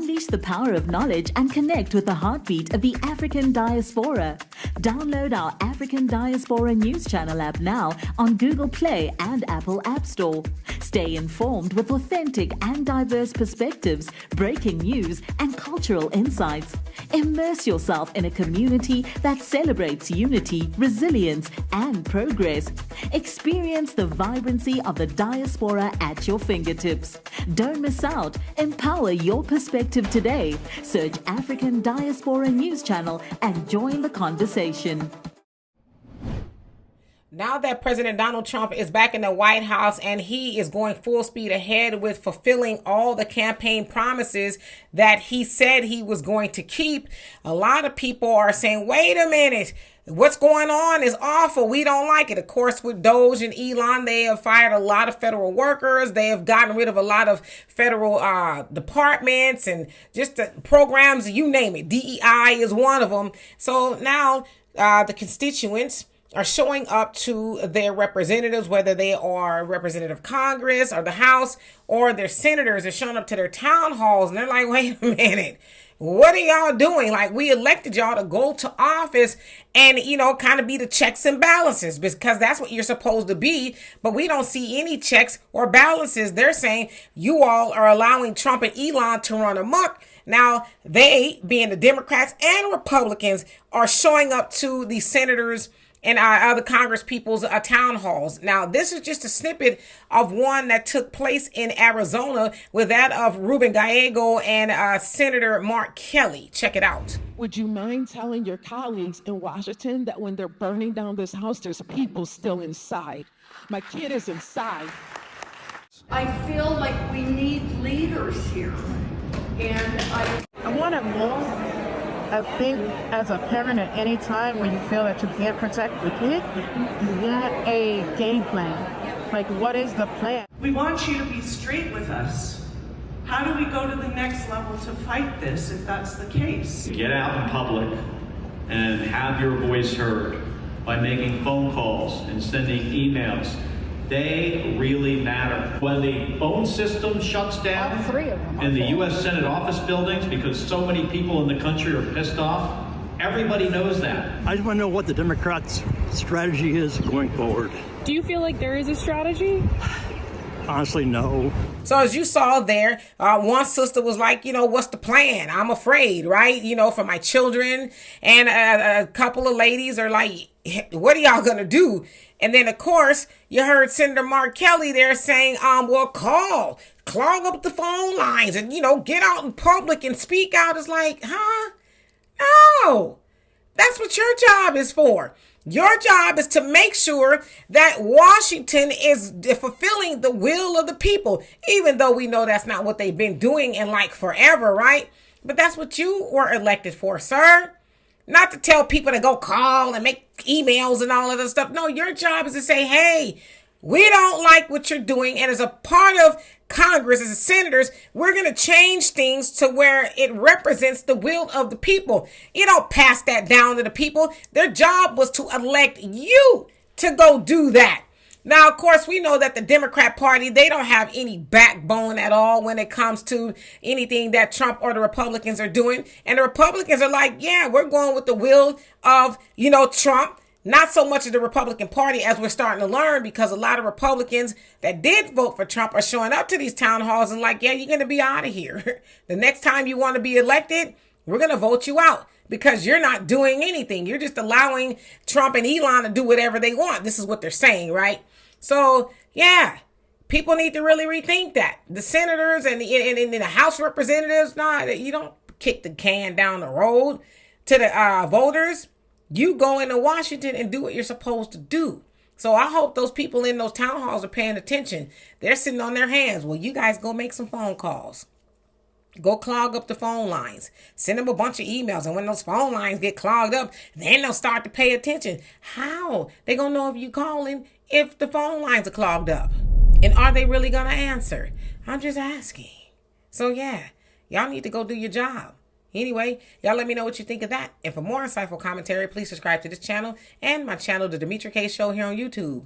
Unleash the power of knowledge and connect with the heartbeat of the African diaspora. Download our African Diaspora News Channel app now on Google Play and Apple App Store. Stay informed with authentic and diverse perspectives, breaking news, and cultural insights. Immerse yourself in a community that celebrates unity, resilience, and progress. Experience the vibrancy of the diaspora at your fingertips. Don't miss out. Empower your perspective today. Search African Diaspora News Channel and join the conversation. Now that President Donald Trump is back in the White House and he is going full speed ahead with fulfilling all the campaign promises that he said he was going to keep, a lot of people are saying, wait a minute, what's going on is awful. We don't like it. Of course, with Doge and Elon, they have fired a lot of federal workers. They have gotten rid of a lot of federal departments and just the programs, you name it. DEI is one of them. So now the constituents are showing up to their representatives, whether they are representative of Congress or the House or their senators. They're showing up to their town halls and they're like, wait a minute, what are y'all doing? Like, we elected y'all to go to office and, kind of be the checks and balances, because that's what you're supposed to be. But we don't see any checks or balances. They're saying you all are allowing Trump and Elon to run amok. Now, they, being the Democrats and Republicans, are showing up to the senators and other Congress people's town halls. Now, this is just a snippet of one that took place in Arizona with that of Ruben Gallego and Senator Mark Kelly. Check it out. Would you mind telling your colleagues in Washington that when they're burning down this house, there's people still inside? My kid is inside. I feel like we need leaders here. And I want to know, I think as a parent at any time when you feel that you can't protect the kid, you want a game plan. Like, what is the plan? We want you to be straight with us. How do we go to the next level to fight this if that's the case? Get out in public and have your voice heard by making phone calls and sending emails. They really matter. When the phone system shuts down in the U.S. Senate office buildings because so many people in the country are pissed off, everybody knows that. I just want to know what the Democrats' strategy is going forward. Do you feel like there is a strategy? Honestly, no. So as you saw there, one sister was like, what's the plan? I'm afraid, right? For my children. And a couple of ladies are like, what are y'all going to do? And then, of course, you heard Senator Mark Kelly there saying, well, clog up the phone lines and, get out in public and speak out. It's like, huh? No, that's what your job is for. Your job is to make sure that Washington is fulfilling the will of the people, even though we know that's not what they've been doing in like forever, right? But that's what you were elected for, sir. Not to tell people to go call and make emails and all of that stuff. No, your job is to say, hey, we don't like what you're doing. And as a part of Congress, as senators, we're going to change things to where it represents the will of the people. You don't pass that down to the people. Their job was to elect you to go do that. Now, of course, we know that the Democrat Party, they don't have any backbone at all when it comes to anything that Trump or the Republicans are doing. And the Republicans are like, yeah, we're going with the will of, Trump. Not so much of the Republican Party as we're starting to learn, because a lot of Republicans that did vote for Trump are showing up to these town halls and like, yeah, you're going to be out of here. The next time you want to be elected, we're going to vote you out because you're not doing anything. You're just allowing Trump and Elon to do whatever they want. This is what they're saying, right? So, yeah, people need to really rethink that. The senators and the House representatives, you don't kick the can down the road to the voters. You go into Washington and do what you're supposed to do. So I hope those people in those town halls are paying attention. They're sitting on their hands. Well, you guys go make some phone calls. Go clog up the phone lines. Send them a bunch of emails. And when those phone lines get clogged up, then they'll start to pay attention. How? They going to know if you calling if the phone lines are clogged up. And are they really going to answer? I'm just asking. So, yeah, y'all need to go do your job. Anyway, y'all let me know what you think of that. And for more insightful commentary, please subscribe to this channel and my channel, The Demetra K Show, here on YouTube.